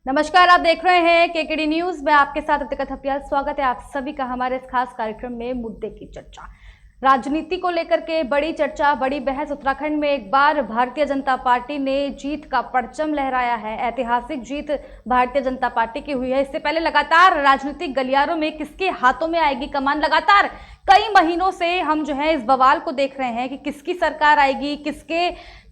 नमस्कार, आप देख रहे हैं केकेडी न्यूज। मैं आपके साथ अतिकत हपियाल। स्वागत है आप सभी का हमारे इस खास कार्यक्रम में मुद्दे की चर्चा। राजनीति को लेकर के बड़ी चर्चा, बड़ी बहस। उत्तराखंड में एक बार भारतीय जनता पार्टी ने जीत का परचम लहराया है। ऐतिहासिक जीत भारतीय जनता पार्टी की हुई है। इससे पहले लगातार राजनीतिक गलियारों में किसके हाथों में आएगी कमान, लगातार कई महीनों से हम जो है इस बवाल को देख रहे हैं कि किसकी सरकार आएगी,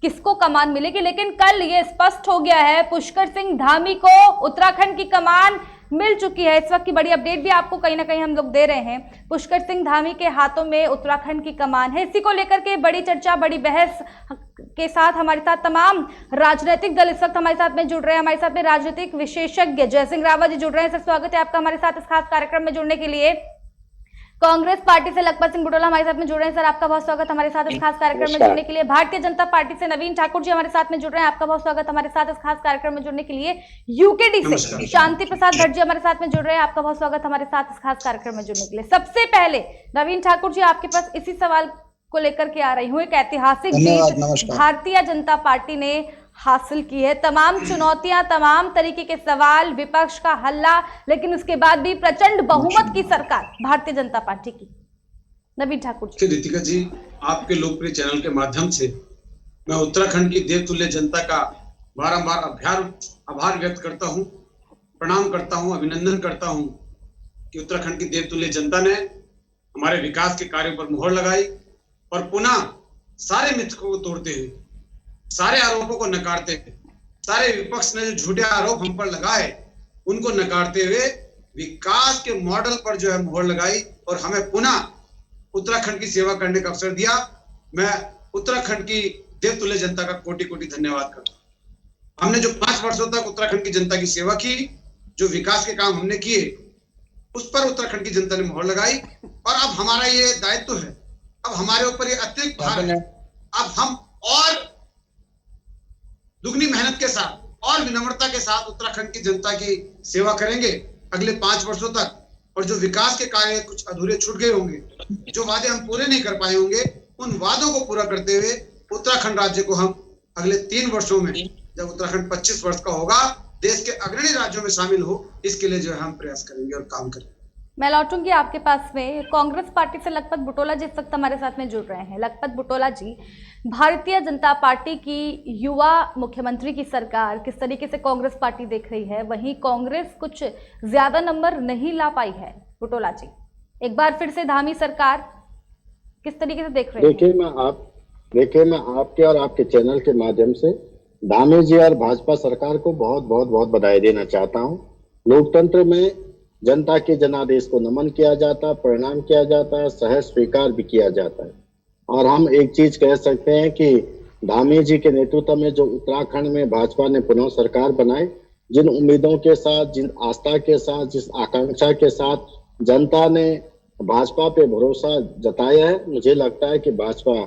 किसको कमान मिलेगी। लेकिन कल ये स्पष्ट हो गया है, पुष्कर सिंह धामी को उत्तराखंड की कमान मिल चुकी है। इस वक्त की बड़ी अपडेट भी आपको कहीं ना कहीं हम लोग दे रहे हैं। पुष्कर सिंह धामी के हाथों में उत्तराखंड की कमान है। इसी को लेकर के बड़ी चर्चा, बड़ी बहस के साथ हमारे साथ तमाम राजनीतिक दल इस वक्त हमारे साथ में जुड़ रहे हैं। हमारे साथ में राजनीतिक विशेषज्ञ जय सिंह रावत जी जुड़ रहे हैं। सर, स्वागत है आपका हमारे साथ इस खास कार्यक्रम में जुड़ने के लिए। कांग्रेस पार्टी से लखपत सिंह बुटोला हमारे साथ में जुड़ रहे हैं। सर, आपका बहुत स्वागत हमारे साथ इस खास कार्यक्रम में जुड़ने के लिए। भारतीय जनता पार्टी से नवीन ठाकुर जी हमारे साथ में जुड़ रहे हैं। आपका बहुत स्वागत हमारे साथ इस खास कार्यक्रम में जुड़ने के लिए। यूकेडी से शांति प्रसाद भट्ट जी हमारे साथ में जुड़ रहे हैं। आपका बहुत स्वागत हमारे साथ इस खास कार्यक्रम में जुड़ने के लिए। सबसे पहले नवीन ठाकुर जी, आपके पास इसी सवाल को लेकर के आ रही हूँ। एक ऐतिहासिक जीत भारतीय जनता पार्टी ने हासिल की है। तमाम चुनौतियां, तमाम तरीके के सवाल, विपक्ष का हल्ला, लेकिन उसके बाद भी प्रचंड बहुमत की सरकार भारतीय जनता पार्टी की। नवीन ठाकुर जी। रितिका जी, आपके लोकप्रिय चैनल के माध्यम से मैं उत्तराखंड की देवतुल्य जनता का बारंबार आभार व्यक्त करता हूं, प्रणाम करता हूं, अभिनंदन करता हूं कि उत्तराखंड की देवतुल्य जनता ने हमारे विकास के कार्यों पर मुहर लगाई और पुनः सारे मिथकों को तोड़ते हुए, सारे आरोपों को नकारते हुए, सारे विपक्ष ने जो झूठे आरोप हम पर लगाए उनको नकारते हुए विकास के मॉडल पर जो है मुहर लगाई और हमें पुनः उत्तराखंड की सेवा करने का अवसर दिया। मैं उत्तराखंड की देवतुल्य जनता का कोटि कोटि धन्यवाद करता हूं। हमने जो 5 वर्षों तक उत्तराखंड की जनता की सेवा की, जो विकास के काम हमने किए, उस पर उत्तराखंड की जनता ने मुहर लगाई और अब हमारा ये दायित्व है, अब हमारे ऊपर ये अतिरिक्त भार है। अब हम और दुगनी मेहनत के साथ और विनम्रता के साथ उत्तराखंड की जनता की सेवा करेंगे अगले 5 वर्षों तक। और जो विकास के कार्य कुछ अधूरे छूट गए होंगे, जो वादे हम पूरे नहीं कर पाए होंगे, उन वादों को पूरा करते हुए उत्तराखंड राज्य को हम अगले 3 वर्षों में, जब उत्तराखंड 25 वर्ष का होगा, देश के अग्रणी राज्यों में शामिल हो, इसके लिए जो है हम प्रयास करेंगे और काम करेंगे। मैं लौटूंगी आपके पास में। कांग्रेस पार्टी से लखपत बुटोला जी इस वक्त हमारे साथ में जुड़ रहे हैं। लखपत बुटोला जी, भारतीय जनता पार्टी की युवा मुख्यमंत्री की सरकार किस तरीके से कांग्रेस पार्टी देख रही है, वहीं कांग्रेस कुछ ज्यादा नंबर नहीं ला पाई है। बुटोला जी, एक बार फिर से धामी सरकार किस तरीके से देख रहे हैं? देखिए, मैं आपके और आपके चैनल के माध्यम से धामी जी और भाजपा सरकार को बहुत बहुत बहुत बधाई देना चाहता हूँ। लोकतंत्र में जनता के जनादेश को नमन किया जाता है, प्रणाम किया जाता है, सहज स्वीकार भी किया जाता है। और हम एक चीज कह सकते हैं कि धामी जी के नेतृत्व में जो उत्तराखंड में भाजपा ने पुनः सरकार बनाई, जिन उम्मीदों के साथ, जिन आस्था के साथ, जिस आकांक्षा के साथ जनता ने भाजपा पे भरोसा जताया है, मुझे लगता है कि भाजपा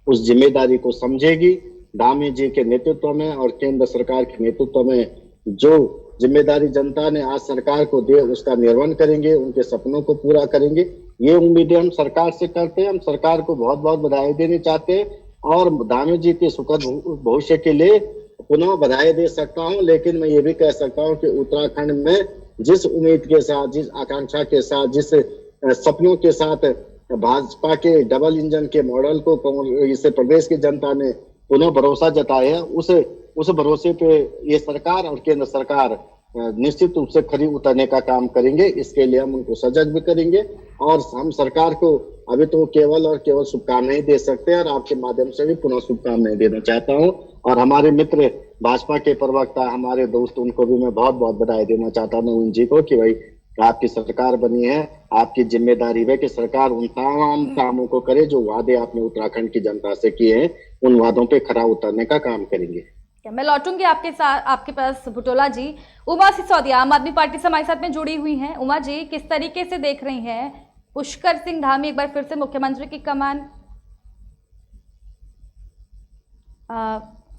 उस जिम्मेदारी को समझेगी। धामी जी के नेतृत्व में और केंद्र सरकार के नेतृत्व में जो जिम्मेदारी जनता ने आज सरकार को दी, उसका निर्वहन करेंगे, उनके सपनों को पूरा करेंगे। ये उम्मीदें हम सरकार से करते हैं। हम सरकार को बहुत बहुत बधाई देनी चाहते हैं और धामी जी के सुखद भविष्य के लिए पुनः बधाई दे सकता हूं। लेकिन मैं ये भी कह सकता हूं कि उत्तराखंड में जिस उम्मीद के साथ, जिस आकांक्षा के साथ, जिस सपनों के साथ भाजपा के डबल इंजन के मॉडल को इसे प्रदेश की जनता ने पुनः भरोसा जताया है, उस भरोसे पे ये सरकार और केंद्र सरकार निश्चित रूप से खरी उतरने का काम करेंगे। इसके लिए हम उनको सजग भी करेंगे और हम सरकार को अभी तो केवल और केवल शुभकामनाएं दे सकते हैं और आपके माध्यम से भी पुनः शुभकामनाएं देना चाहता हूं। और हमारे मित्र भाजपा के प्रवक्ता, हमारे दोस्त, उनको भी मैं बहुत बहुत बधाई देना चाहता हूँ नवीन जी को कि भाई आपकी सरकार बनी है, आपकी जिम्मेदारी है कि सरकार उन तमाम कामों को करे जो वादे आपने उत्तराखंड की जनता से किए हैं, उन वादों पे खरा उतरने का काम करेंगे। मैं लौटूंगी आपके पास बुटोला जी। उमा सिसोदिया आम आदमी पार्टी से हमारे साथ में जुड़ी हुई हैं। उमा जी, किस तरीके से देख रही हैं पुष्कर सिंह धामी एक बार फिर से मुख्यमंत्री की कमान?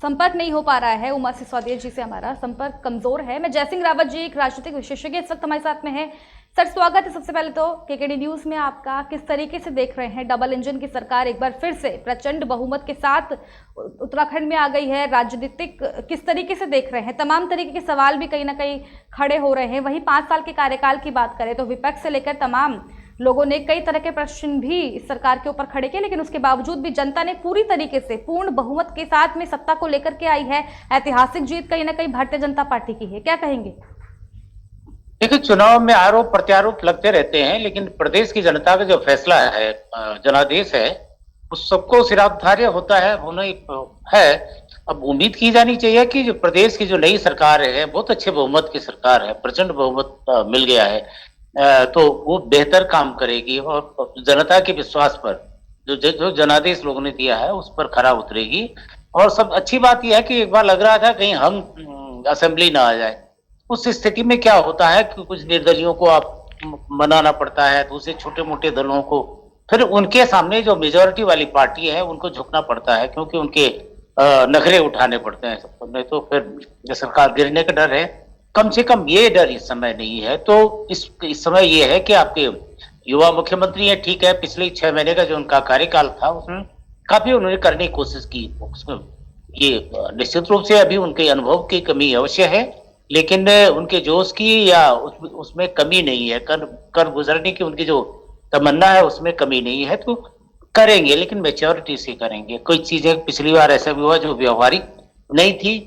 संपर्क नहीं हो पा रहा है उमा सिसोदिया जी से, हमारा संपर्क कमजोर है। मैं जय सिंह रावत जी, एक राजनीतिक विशेषज्ञ इस वक्त हमारे साथ में है। सर स्वागत है सबसे पहले तो केकेडी न्यूज में आपका। किस तरीके से देख रहे हैं, डबल इंजन की सरकार एक बार फिर से प्रचंड बहुमत के साथ उत्तराखंड में आ गई है, राजनीतिक किस तरीके से देख रहे हैं? तमाम तरीके के सवाल भी कहीं ना कहीं खड़े हो रहे हैं। वहीं 5 साल के कार्यकाल की बात करें तो विपक्ष से लेकर तमाम लोगों ने कई तरह के प्रश्न भी इस सरकार के ऊपर खड़े किए, लेकिन उसके बावजूद भी जनता ने पूरी तरीके से पूर्ण बहुमत के साथ में सत्ता को लेकर के आई है। ऐतिहासिक जीत कहीं ना कहीं भारतीय जनता पार्टी की है, क्या कहेंगे? देखिए, चुनाव में आरोप प्रत्यारोप लगते रहते हैं, लेकिन प्रदेश की जनता का जो फैसला है, जनादेश है, उस सबको सिराधार्य होता है, होना है। अब उम्मीद की जानी चाहिए कि जो प्रदेश की जो नई सरकार है, बहुत अच्छे बहुमत की सरकार है, प्रचंड बहुमत मिल गया है, तो वो बेहतर काम करेगी और जनता के विश्वास पर जो जनादेश लोगों ने दिया है उस पर खरा उतरेगी। और सब अच्छी बात यह है कि एक बार लग रहा था कहीं हम असेंबली ना आ जाए। उस स्थिति में क्या होता है कि कुछ निर्दलियों को आप मनाना पड़ता है, दूसरे छोटे मोटे दलों को, फिर उनके सामने जो मेजोरिटी वाली पार्टी है उनको झुकना पड़ता है, क्योंकि उनके नखरे उठाने पड़ते हैं। नहीं तो फिर सरकार गिरने का डर है। कम से कम ये डर इस समय नहीं है। तो इस समय ये है कि आपके युवा मुख्यमंत्री है, ठीक है, पिछले 6 महीने का जो उनका कार्यकाल था उसमें काफी उन्होंने करने की कोशिश की। उसमें ये निश्चित रूप से अभी उनके अनुभव की कमी अवश्य है, लेकिन उनके जोश की या उसमें कमी नहीं है। कर गुजरने की उनकी जो तमन्ना है उसमें कमी नहीं है। तो करेंगे, लेकिन मैच्योरिटी से करेंगे। कोई चीजें पिछली बार ऐसा भी हुआ जो व्यवहारिक नहीं थी,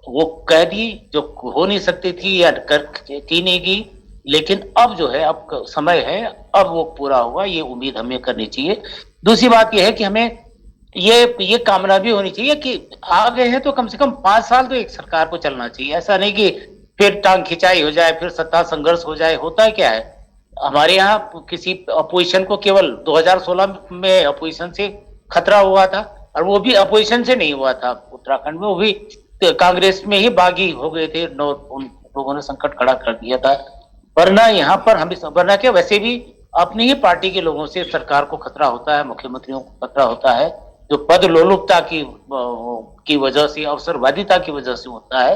वो कह दी, जो हो नहीं सकती थी या की नहीं की, लेकिन अब जो है, अब समय है, अब वो पूरा हुआ, ये उम्मीद हमें करनी चाहिए। दूसरी बात यह है कि हमें ये कामना भी होनी चाहिए कि आ गए हैं तो कम से कम 5 साल तो एक सरकार को चलना चाहिए। ऐसा नहीं कि फिर टांग खिंचाई हो जाए, फिर सत्ता संघर्ष हो जाए। होता है क्या है, हमारे यहाँ किसी अपोजिशन को केवल 2016 में अपोजिशन से खतरा हुआ था, और वो भी अपोजिशन से नहीं हुआ था उत्तराखंड में, वो भी कांग्रेस में ही बागी हो गए थे। उन लोगों ने संकट खड़ा कर दिया था। वरना यहाँ पर हम वरना क्या, वैसे भी अपनी ही पार्टी के लोगों से सरकार को खतरा होता है, मुख्यमंत्रियों को खतरा होता है, जो पद लोलुपता की वजह से, अवसरवादिता की वजह से होता है,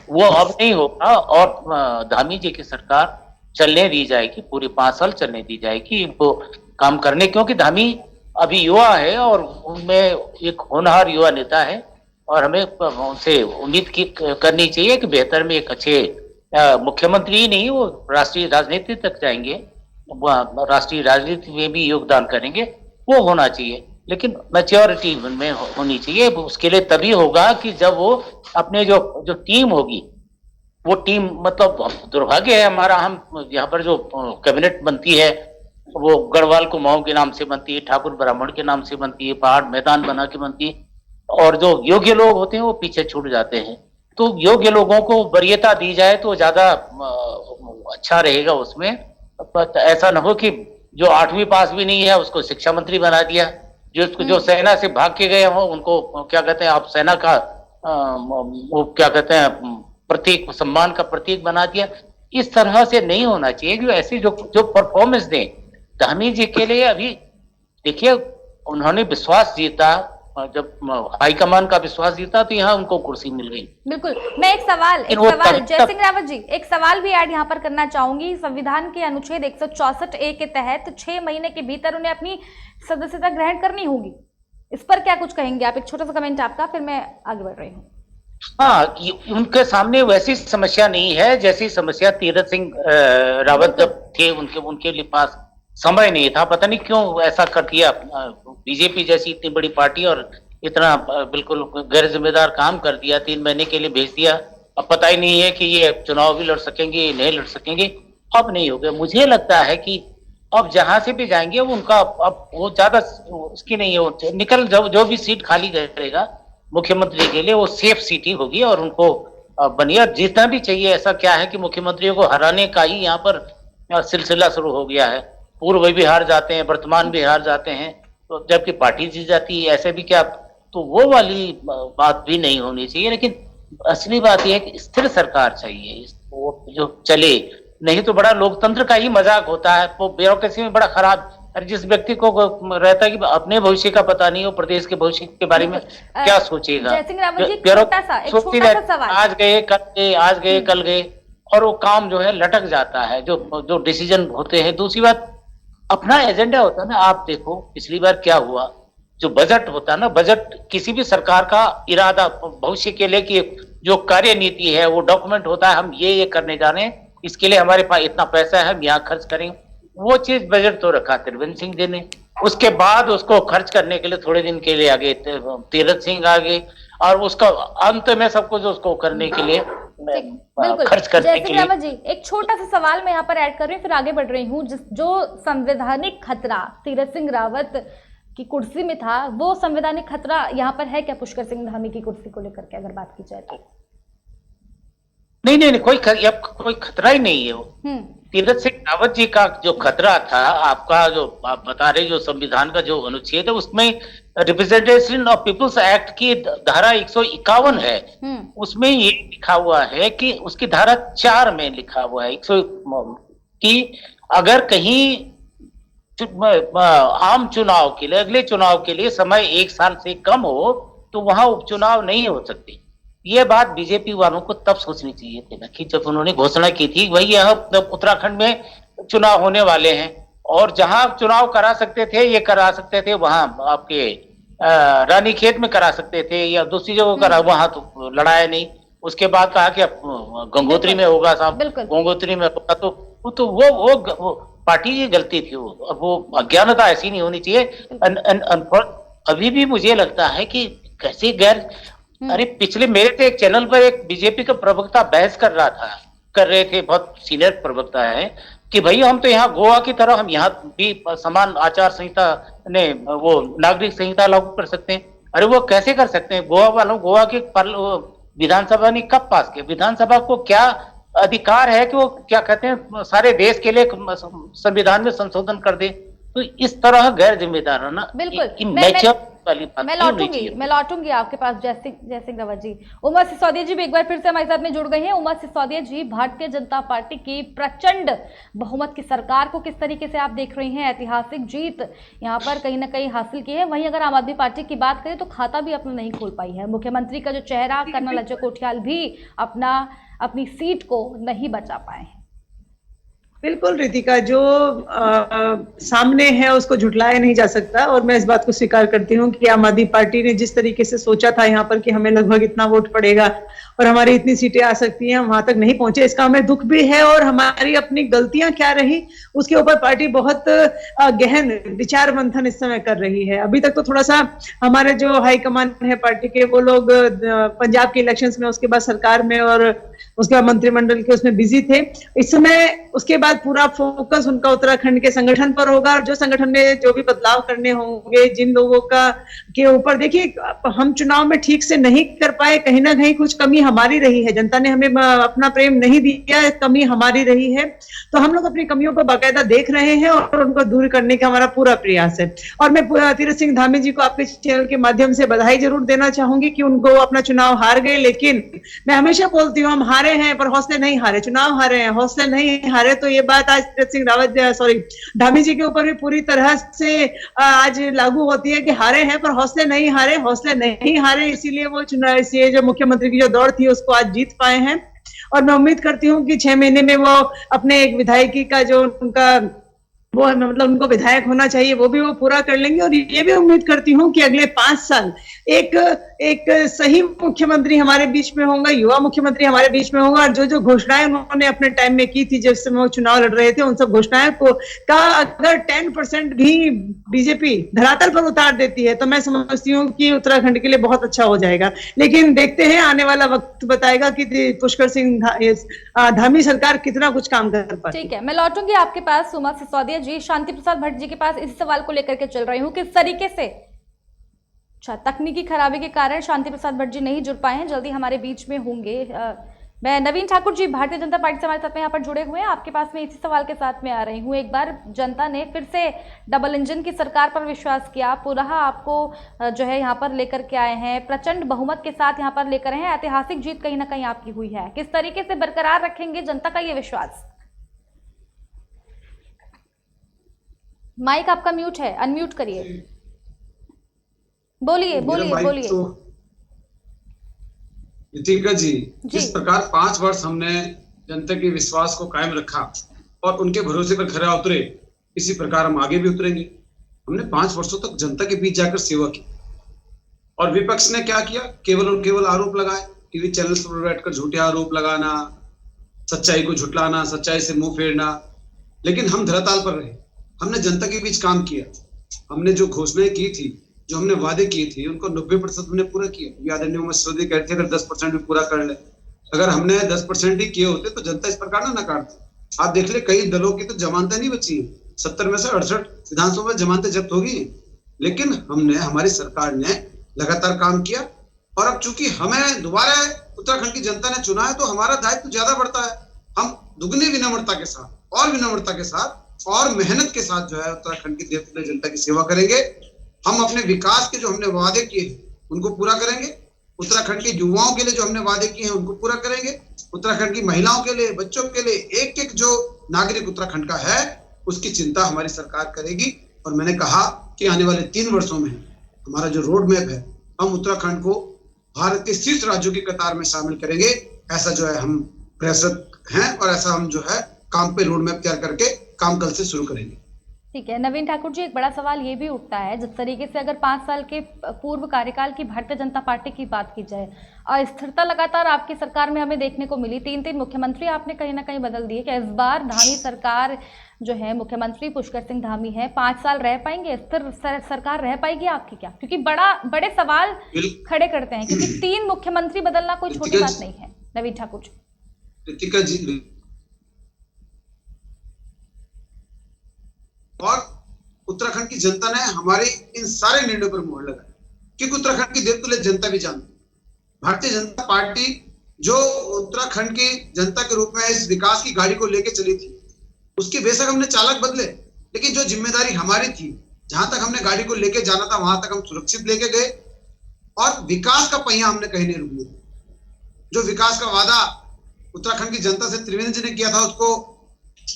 वो अब नहीं होगा। और धामी जी की सरकार चलने दी जाएगी, पूरे 5 साल चलने दी जाएगी इनको काम करने, क्योंकि धामी अभी युवा है और उनमें एक होनहार युवा नेता है, और हमें उनसे उम्मीद करनी चाहिए कि बेहतर में एक अच्छे मुख्यमंत्री ही नहीं, वो राष्ट्रीय राजनीति तक जाएंगे, राष्ट्रीय राजनीति में भी योगदान करेंगे, वो होना चाहिए। लेकिन मैच्योरिटी में होनी चाहिए। उसके लिए तभी होगा कि जब वो अपने जो टीम होगी, वो टीम, मतलब दुर्भाग्य है हमारा, हम यहाँ पर जो कैबिनेट बनती है वो गढ़वाल कुमाऊं के नाम से बनती है, ठाकुर ब्राह्मण के नाम से बनती है, पहाड़ मैदान बना के बनती है, और जो योग्य लोग होते हैं वो पीछे छूट जाते हैं। तो योग्य लोगों को वरीयता दी जाए तो ज्यादा अच्छा रहेगा उसमें। ऐसा न हो कि जो 8वीं पास भी नहीं है उसको शिक्षा मंत्री बना दिया, जो सेना से भाग के गए हो उनको क्या कहते हैं, आप सेना का वो क्या कहते हैं, प्रतीक, सम्मान का प्रतीक बना दिया। इस तरह से नहीं होना चाहिए। जो ऐसी जो परफॉर्मेंस दें धामी जी के लिए, अभी देखिए उन्होंने विश्वास जीता, जब हाईकमान का विश्वास जीता तो यहाँ उनको कुर्सी मिल गई। बिल्कुल। मैं एक सवाल जय सिंह रावत जी, एक सवाल भी ऐड यहाँ पर करना चाहूंगी। संविधान के अनुच्छेद 164A के तहत 6 महीने के भीतर उन्हें अपनी सदस्यता ग्रहण करनी होगी। इस पर क्या कुछ कहेंगे आप? एक छोटा सा कमेंट आपका, फिर मैं आगे बढ़ रही हूँ। हाँ, उनके सामने वैसी समस्या नहीं है जैसी समस्या तीरथ सिंह रावत जब थे, उनके पास समय नहीं था। पता नहीं क्यों ऐसा कर दिया। बीजेपी जैसी इतनी बड़ी पार्टी और इतना बिल्कुल गैर जिम्मेदार काम कर दिया, 3 महीने के लिए भेज दिया। अब पता ही नहीं है कि ये चुनाव भी लड़ सकेंगे, नहीं लड़ सकेंगे। अब नहीं हो गया। मुझे लगता है कि अब जहां से भी जाएंगे वो उनका अब वो ज्यादा उसकी नहीं है, निकल जो भी सीट खाली करेगा मुख्यमंत्री के लिए वो सेफ सीट ही होगी और उनको बनिया जीतना भी चाहिए। ऐसा क्या है कि मुख्यमंत्रियों को हराने का ही यहाँ पर सिलसिला शुरू हो गया है। पूर्व भी हार जाते हैं, वर्तमान भी हार जाते हैं, तो जबकि पार्टी जीत जाती है, ऐसे भी क्या, तो वो वाली बात भी नहीं होनी चाहिए। लेकिन असली बात यह है कि स्थिर सरकार चाहिए, वो जो चले, नहीं तो बड़ा लोकतंत्र का ही मजाक होता है। वो ब्यूरोक्रेसी में बड़ा खराब, जिस व्यक्ति को रहता है कि अपने भविष्य का पता नहीं हो, प्रदेश के भविष्य के बारे में क्या सोचेगा। जय सिंह रावत जी, छोटा सा सवाल। आज गए कल गए, आज गए कल गए, और वो काम जो है लटक जाता है, जो डिसीजन होते हैं। दूसरी बात, अपना एजेंडा होता है ना। आप देखो पिछली बार क्या हुआ, जो बजट होता है ना, बजट किसी भी सरकार का इरादा भविष्य के लिए कि जो कार्य नीति है वो डॉक्यूमेंट होता है, हम ये करने जा रहे हैं, इसके लिए हमारे पास इतना पैसा है, हम यहाँ खर्च करेंगे। वो चीज बजट तो रखा त्रिवेंद्र सिंह जी ने, उसके बाद उसको खर्च करने के लिए थोड़े दिन के लिए आगे तीरथ सिंह आ गए, और उसका अंत में सब कुछ उसको करने के लिए बिल्कुल खर्च करने के लिए। जी, एक छोटा सा सवाल मैं यहाँ पर ऐड कर रही हूँ, फिर आगे बढ़ रही हूँ। जो संवैधानिक खतरा तीरथ सिंह रावत की कुर्सी में था, वो संवैधानिक खतरा यहाँ पर है क्या पुष्कर सिंह धामी की कुर्सी को लेकर के, अगर बात की जाए तो? नहीं, कोई खतरा ही नहीं है वो। तीरथ सिंह रावत जी का जो खतरा था, आपका जो आप बता रहे, जो संविधान का जो अनुच्छेद है उसमें रिप्रेजेंटेशन ऑफ पीपुल्स एक्ट की धारा 151 है, उसमें ये लिखा हुआ है कि उसकी धारा 4 में लिखा हुआ है 100 कि अगर कहीं आम चुनाव के लिए, अगले चुनाव के लिए समय 1 साल से कम हो तो वहां उपचुनाव नहीं हो सकती। ये बात बीजेपी वालों को तब सोचनी चाहिए थी ना, कि जब उन्होंने घोषणा की थी भाई यहाँ उत्तराखंड में चुनाव होने वाले हैं, और जहां चुनाव करा सकते थे, ये करा सकते थे, वहां आपके रानीखेत में करा सकते थे या दूसरी जगह करा, वहां तो लड़ाया नहीं। उसके बाद कहा कि अब गंगोत्री में होगा साहब, गंगोत्री में होगा, तो वो पार्टी की गलती थी। वो अज्ञानता ऐसी नहीं होनी चाहिए। अभी भी मुझे लगता है कि कैसे अरे पिछले मेरे तो एक चैनल पर एक बीजेपी का प्रवक्ता बहस कर रहे थे, बहुत सीनियर प्रवक्ता है, कि भैया हम तो यहाँ गोवा की तरह, हम यहाँ भी समान आचार संहिता ने वो नागरिक संहिता लागू कर सकते हैं। अरे वो कैसे कर सकते हैं? गोवा की विधानसभा ने कब पास किया? विधानसभा को क्या अधिकार है कि वो क्या कहते हैं सारे देश के लिए संविधान में संशोधन कर दे? तो इस तरह गैर जिम्मेदाराना मैं लौटूंगी आपके पास जय सिंह रावत जी। उमा सिसोदिया जी भी एक बार फिर से हमारे साथ में जुड़ गई हैं। उमा सिसोदिया जी, भारतीय जनता पार्टी की प्रचंड बहुमत की सरकार को किस तरीके से आप देख रही हैं? ऐतिहासिक जीत यहाँ पर कहीं ना कहीं हासिल की है। वहीं अगर आम आदमी पार्टी की बात करें तो खाता भी अपना नहीं खोल पाई है। मुख्यमंत्री का जो चेहरा कर्नल अजय कोठियाल भी अपनी सीट को नहीं बचा पाए हैं। बिल्कुल रितिका, जो सामने है उसको झुटलाया नहीं जा सकता, और मैं इस बात को स्वीकार करती हूँ कि आम आदमी पार्टी ने जिस तरीके से सोचा था यहाँ पर कि हमें लगभग इतना वोट पड़ेगा और हमारी इतनी सीटें आ सकती हैं, वहां तक नहीं पहुंचे। इसका हमें दुख भी है, और हमारी अपनी गलतियां क्या रही उसके ऊपर पार्टी बहुत गहन विचार मंथन इस समय कर रही है। अभी तक तो थोड़ा सा हमारे जो हाईकमान है पार्टी के, वो लोग पंजाब के इलेक्शंस में, उसके बाद सरकार में और उसके बाद मंत्रिमंडल के उसमें बिजी थे। इस समय उसके बाद पूरा फोकस उनका उत्तराखंड के संगठन पर होगा, और जो संगठन में जो भी बदलाव करने होंगे जिन लोगों का के ऊपर, देखिए हम चुनाव में ठीक से नहीं कर पाए, कहीं ना कहीं कुछ कमी हमारी रही है, जनता ने हमें अपना प्रेम नहीं दिया, कमी हमारी रही है। तो हम लोग अपनी कमियों को बाकायदा देख रहे हैं और उनको दूर करने का हमारा पूरा प्रयास है। और मैं तीरथ सिंह धामी जी को आपके चैनल के माध्यम से बधाई जरूर देना चाहूंगी कि उनको अपना चुनाव हार गए, लेकिन मैं हमेशा बोलती हूँ हम हारे हैं पर हौसले नहीं हारे, चुनाव हारे हैं हौसले नहीं हारे। तो ये बात आज तीरथ सिंह धामी जी के ऊपर भी पूरी तरह से आज लागू होती है कि हारे हैं पर हौसले नहीं हारे, इसीलिए वो चुनाव, ये जो मुख्यमंत्री की जो दौड़ थी उसको आज जीत पाए हैं। और मैं उम्मीद करती हूँ कि 6 महीने में वो अपने एक विधायकी का जो उनका वो मतलब उनको विधायक होना चाहिए वो भी वो पूरा कर लेंगे। और ये भी उम्मीद करती हूँ कि अगले 5 साल एक सही मुख्यमंत्री हमारे बीच में होगा, युवा मुख्यमंत्री हमारे बीच में होगा। और जो घोषणाएं उन्होंने अपने टाइम में की थी जब समय वो चुनाव लड़ रहे थे, उन सब घोषणाएं का अगर 10% भी बीजेपी धरातल पर उतार देती है तो मैं समझती हूँ कि उत्तराखंड के लिए बहुत अच्छा हो जाएगा। लेकिन देखते हैं, आने वाला वक्त बताएगा कि पुष्कर सिंह धामी सरकार कितना कुछ काम कर पाती है। ठीक है, मैं लौटूंगी आपके पास उमा सिसोदिया जी। शांति प्रसाद भट्ट जी के पास इस सवाल को लेकर के चल रही हूँ, किस तरीके से तकनीकी खराबी के कारण शांति प्रसाद भट्ट जी नहीं जुड़ पाए हैं, जल्दी हमारे बीच में होंगे। मैं नवीन ठाकुर जी भारतीय जनता पार्टी से हमारे साथ में यहाँ पर जुड़े हुए हैं, आपके पास में इसी सवाल के साथ में आ रही हूँ। एक बार जनता ने फिर से डबल इंजन की सरकार पर विश्वास किया, पुनः आपको जो है यहाँ पर लेकर के आए हैं, प्रचंड बहुमत के साथ यहाँ पर लेकर आए हैं, ऐतिहासिक जीत कहीं ना कहीं आपकी हुई है। किस तरीके से बरकरार रखेंगे जनता का ये विश्वास? माइक आपका म्यूट है, अनम्यूट करिए, बोलिए। रितिका जी, जिस प्रकार 5 वर्ष हमने जनता के विश्वास को कायम रखा और उनके भरोसे पर खरा उतरे, इसी प्रकार हम आगे भी उतरेंगे। हमने 5 वर्षों तक जनता के बीच जाकर सेवा की और विपक्ष ने क्या किया, केवल और केवल आरोप लगाए, टीवी चैनल्स पर बैठकर झूठे आरोप लगाना, सच्चाई को झुटलाना, सच्चाई से मुंह फेरना। लेकिन हम धरातल पर रहे, हमने जनता के बीच काम किया, हमने जो घोषणाएं की थी, जो हमने वादे किए थे, उनको 90% हमने पूरा किया। आदरणीय मोहम्मद सऊदी कहते थे अगर 10% भी पूरा कर ले, अगर हमने 10% ही किए होते तो जनता इस प्रकार ना नकारती। आप देख ले कई दलों की तो जमानतें नहीं बची, 70 में से 68 विधानसभा में जमानतें जब्त होगी। लेकिन हमने, हमारी सरकार ने लगातार काम किया और अब चूंकि हमें दोबारा उत्तराखंड की जनता ने चुना है तो हमारा दायित्व ज्यादा बढ़ता है। हम दुगनी विनम्रता के साथ और विनम्रता के साथ और मेहनत के साथ जो है उत्तराखंड की देवतुल्य जनता की सेवा करेंगे। हम अपने विकास के जो हमने वादे किए हैं उनको पूरा करेंगे, उत्तराखंड के युवाओं के लिए जो हमने वादे किए हैं उनको पूरा करेंगे, उत्तराखंड की महिलाओं के लिए, बच्चों के लिए, एक एक जो नागरिक उत्तराखंड का है उसकी चिंता हमारी सरकार करेगी। और मैंने कहा कि आने वाले 3 वर्षों में हमारा जो रोड मैप है, हम उत्तराखंड को भारत के शीर्ष राज्यों की कतार में शामिल करेंगे। ऐसा जो है हम प्रयासरत हैं और ऐसा हम जो है काम पे रोड मैप तैयार करके काम कल से शुरू करेंगे। ठीक है नवीन ठाकुर जी, एक बड़ा सवाल ये भी उठता है, जिस तरीके से अगर 5 साल के पूर्व कार्यकाल की भारतीय जनता पार्टी की बात की जाए, अस्थिरता लगातार आपकी सरकार में हमें देखने को मिली, 3 मुख्यमंत्री आपने कहीं ना कहीं बदल दिए। क्या इस बार धामी सरकार जो है, मुख्यमंत्री पुष्कर सिंह धामी है, 5 साल रह पाएंगे, स्थिर सरकार रह पाएगी आपकी क्या? क्योंकि बड़े सवाल खड़े करते हैं, क्योंकि 3 मुख्यमंत्री बदलना कोई छोटी बात नहीं है। नवीन ठाकुर जी। रितिका जी, और उत्तराखंड की जनता ने हमारे इन सारे निर्णयों पर मोहर लगाई, क्योंकि उत्तराखंड की देवतुल्य जनता भी जानती है। भारतीय जनता पार्टी जो उत्तराखंड की जनता के रूप में इस विकास की गाड़ी को लेकर चली थी, उसके बेशक हमने चालक बदले, लेकिन जो जिम्मेदारी हमारी थी, जहां तक हमने गाड़ी को लेके जाना था वहां तक हम सुरक्षित लेके गए और विकास का पहिया हमने कहीं नहीं रुकने दिया। जो विकास का वादा उत्तराखंड की जनता से त्रिवेंद्र जी ने किया था उसको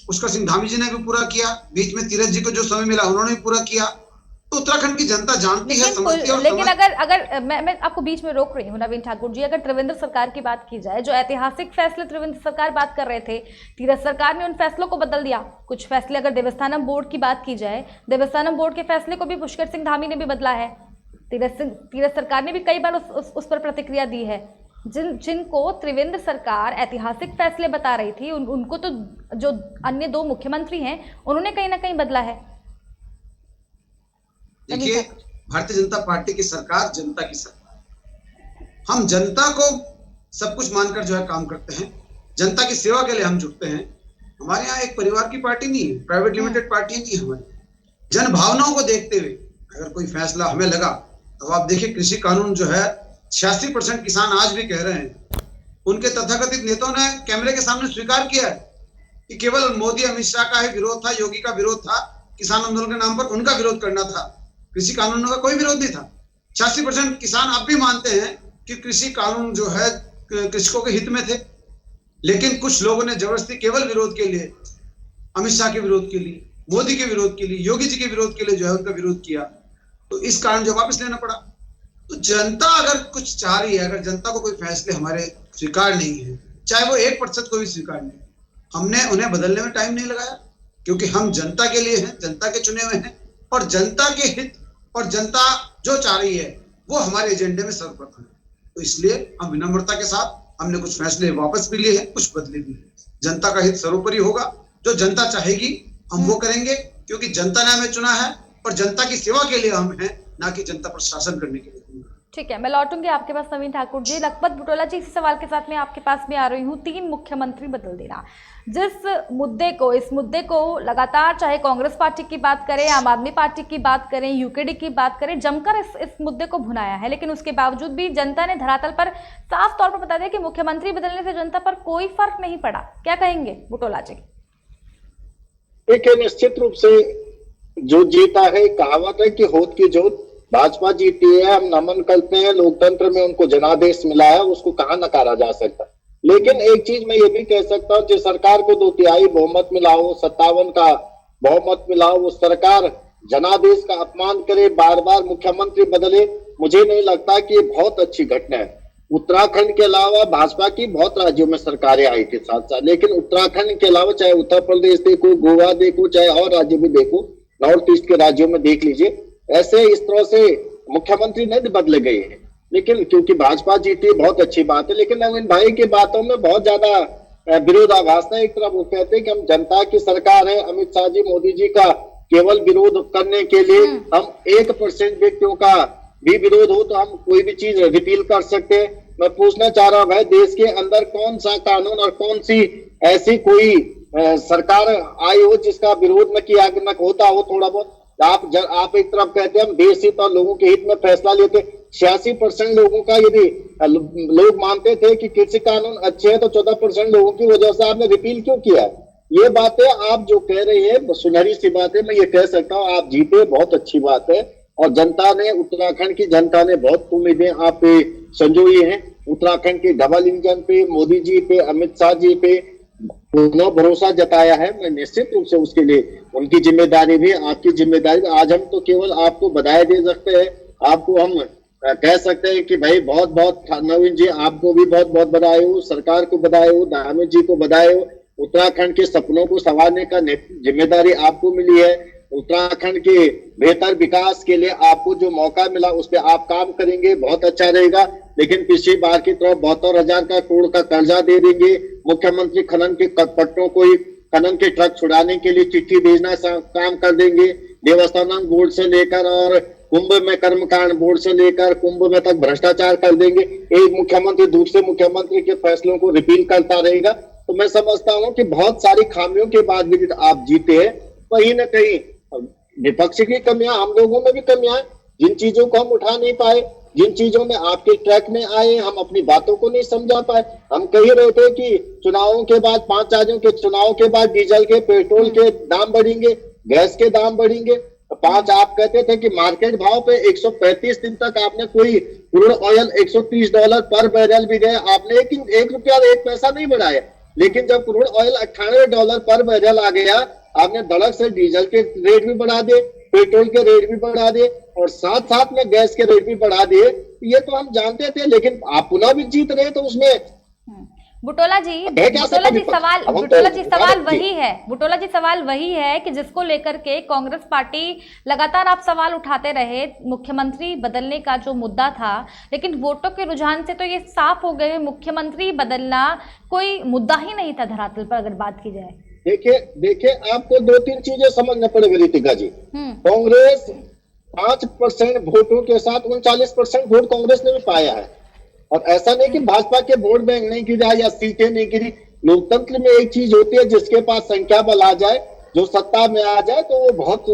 पुष्कर सिंह धामी जी ने भी पूरा किया, बीच में तीरथ जी को जो समय मिला उन्होंने भी पूरा किया। तो उत्तराखंड की जनता जानती है, समझती है। लेकिन अगर मैं आपको बीच में रोक रही हूँ नवीन ठाकुर जी, अगर त्रिवेंद्र सरकार की बात की जाए, जो ऐतिहासिक फैसले त्रिवेंद्र सरकार बात कर रहे थे, तीरथ सरकार ने उन फैसलों को बदल दिया। कुछ फैसले, अगर देवस्थानम बोर्ड की बात की जाए, देवस्थानम बोर्ड के फैसले को भी पुष्कर सिंह धामी ने भी बदला है। तीरथ सरकार ने भी कई बार उस पर प्रतिक्रिया दी है। जिनको त्रिवेंद्र सरकार ऐतिहासिक फैसले बता रही थी, उनको तो जो अन्य 2 मुख्यमंत्री हैं उन्होंने कहीं ना कहीं बदला है। देखिए, भारतीय जनता पार्टी की सरकार जनता की सरकार, हम जनता को सब कुछ मानकर जो है काम करते हैं, जनता की सेवा के लिए हम जुटते हैं। हमारे यहाँ एक परिवार की पार्टी नहीं है, प्राइवेट लिमिटेड पार्टी नहीं है हमारी। जन भावनाओं को देखते हुए अगर कोई फैसला हमें लगा, तो आप देखिए कृषि कानून जो है 86% किसान आज भी कह रहे हैं, उनके तथाकथित नेताओं ने कैमरे के सामने स्वीकार किया है कि केवल मोदी अमित शाह का ही विरोध था, योगी का विरोध था, किसान आंदोलन के नाम पर उनका विरोध करना था, कृषि कानूनों का कोई विरोध नहीं था। 86% किसान अब भी मानते हैं कि कृषि कानून जो है कृषकों के हित में थे, लेकिन कुछ लोगों ने जबरदस्ती केवल विरोध के लिए, अमित शाह के विरोध के लिए, मोदी के विरोध के लिए, योगी जी के विरोध के लिए जो है उनका विरोध किया, तो इस कारण जो वापस लेना पड़ा। तो जनता अगर कुछ चाह रही है, अगर जनता को कोई फैसले हमारे स्वीकार नहीं है, चाहे वो 1% को भी स्वीकार नहीं, हमने उन्हें बदलने में टाइम नहीं लगाया, क्योंकि हम जनता के लिए हैं, जनता के चुने हुए हैं और जनता के हित और जनता जो चाह रही है वो हमारे एजेंडे में सर्वप्रथम है। तो इसलिए हम विनम्रता के साथ हमने कुछ फैसले वापस भी लिए हैं, कुछ बदले भी हैं। जनता का हित सर्वोपरि होगा, जो जनता चाहेगी हम वो करेंगे, क्योंकि जनता ने हमें चुना है और जनता की सेवा के लिए हम हैं, ना कि जनता पर शासन करने के लिए। ठीक है, मैं लौटूंगी आपके पास नवीन ठाकुर जी। लखपत बुटोला जी, इसी सवाल के साथ मैं आपके पास में आ रही हूँ। 3 मुख्यमंत्री बदल देना, इस मुद्दे को लगातार, चाहे कांग्रेस पार्टी की बात करें, आम आदमी पार्टी की बात करें, यूकेडी की बात करें, जमकर इस मुद्दे को भुनाया है। लेकिन उसके बावजूद भी जनता ने धरातल पर साफ तौर पर बता दिया कि मुख्यमंत्री बदलने से जनता पर कोई फर्क नहीं पड़ा। क्या कहेंगे बुटोला जी? देखिए, निश्चित रूप से जो जीता है, कहावत है कि होत की जोत, भाजपा जीती है, हम नमन करते हैं, लोकतंत्र में उनको जनादेश मिला है, उसको कहाँ नकारा जा सकता। लेकिन एक चीज मैं ये भी कह सकता हूँ, जो सरकार को 2/3 बहुमत मिला हो, 57 का बहुमत मिला हो, वो सरकार जनादेश का अपमान करे, बार बार मुख्यमंत्री बदले, मुझे नहीं लगता कि ये बहुत अच्छी घटना है। उत्तराखंड के अलावा भाजपा की बहुत राज्यों में सरकारें आई थी साथ साथ, लेकिन उत्तराखंड के अलावा चाहे उत्तर प्रदेश देखो, गोवा देखो, चाहे और राज्य भी देखो, नॉर्थ ईस्ट के राज्यों में देख लीजिए, ऐसे इस तरह से मुख्यमंत्री नहीं बदले गए हैं। लेकिन क्योंकि भाजपा जीती बहुत अच्छी बात है, लेकिन नवीन भाई की बातों में बहुत ज्यादा विरोधाभास है। एक तरफ वो कहते हैं कि हम जनता की सरकार है, अमित शाह जी, मोदी जी का केवल विरोध करने के लिए हम 1% व्यक्तियों का भी विरोध हो तो हम कोई भी चीज रिपील कर सकते हैं। मैं पूछना चाह रहा हूं भाई, देश के अंदर कौन सा कानून और कौन सी ऐसी कोई सरकार आई हो जिसका विरोध न किया न होता हो थोड़ा बहुत। आप एक तरफ कहते हैं हम देश हित और लोगों के हित में फैसला लेते, 86% लोगों का यदि लोग मानते थे कि कृषि कानून अच्छे हैं तो 14% लोगों की वजह से आपने रिपील क्यों किया? ये बातें आप जो कह रही है सुनहरी सी बात है, मैं ये कह सकता हूँ आप जीते, बहुत अच्छी बात है। और जनता ने, उत्तराखंड की जनता ने बहुत उम्मीदें आप पे संजोई हैं। उत्तराखंड के डबल इंजन पे, मोदी जी पे, अमित शाह जी पे पुनः भरोसा जताया है। मैं निश्चित रूप से उसके लिए उनकी जिम्मेदारी भी, आपकी जिम्मेदारी। आज हम तो केवल आपको बधाई दे सकते हैं, आपको हम कह सकते हैं कि भाई बहुत बहुत नवीन जी आपको भी बहुत बहुत बधाई हो, सरकार को बधाई हो, धामी जी को बधाई हो। उत्तराखंड के सपनों को संवारने का जिम्मेदारी आपको मिली है। उत्तराखंड के बेहतर विकास के लिए आपको जो मौका मिला उस पर आप काम करेंगे, बहुत अच्छा रहेगा। लेकिन पिछली बार की तरह 72,000 करोड़ का कर्जा दे देंगे। मुख्यमंत्री खनन के पट्टों को ही, खनन के ट्रक छुड़ाने के लिए चिट्ठी भेजना काम कर देंगे। देवस्थानम बोर्ड से लेकर और कुंभ में कर्मकांड बोर्ड से लेकर कुंभ में तक भ्रष्टाचार कर देंगे। एक मुख्यमंत्री दूसरे मुख्यमंत्री के फैसलों को रिपील करता रहेगा। तो मैं समझता हूं कि बहुत सारी खामियों के बाद भी आप जीते हैं। कहीं ना कहीं विपक्ष की कमियां, हम लोगों में भी कमियां, जिन चीजों को हम उठा नहीं पाए, जिन चीजों में आपके ट्रैक में आए, हम अपनी बातों को नहीं समझा पाए। हम कह रहे थे कि चुनावों के बाद, 5 राज्यों के चुनाव के बाद डीजल के, पेट्रोल के दाम बढ़ेंगे, गैस के दाम बढ़ेंगे। 5 आप कहते थे कि मार्केट भाव पे 135 दिन तक आपने कोई क्रूड ऑयल $130 पर बैरल भी गया, आपने एक रुपया 1 पैसा नहीं बढ़ाया। लेकिन जब क्रूड ऑयल $98 पर बैरल आ गया, आपने धड़क से डीजल के रेट भी बढ़ा दिए, पेट्रोल के रेट भी बढ़ा दिए और साथ साथ में गैस के रेट भी बढ़ा दिए। ये तो हम जानते थे, लेकिन आप पुनः भी जीत रहे तो उसमें बुटोला जी सवाल वही है कि जिसको लेकर के कांग्रेस पार्टी लगातार आप सवाल उठाते रहे, मुख्यमंत्री बदलने का जो मुद्दा था, लेकिन वोटों के रुझान से तो ये साफ हो गए मुख्यमंत्री बदलना कोई मुद्दा ही नहीं था धरातल पर, अगर बात की जाए। देखिए आपको 2-3 चीजें समझना पड़ेगी रितिका जी। कांग्रेस 5% वोटों के साथ 39% वोट कांग्रेस ने भी पाया है। और ऐसा नहीं कि भाजपा के वोट बैंक नहीं गिरा या सीटें नहीं गिरी। लोकतंत्र में एक चीज होती है, जिसके पास संख्या बल आ जाए, जो सत्ता में आ जाए, तो वो बहुत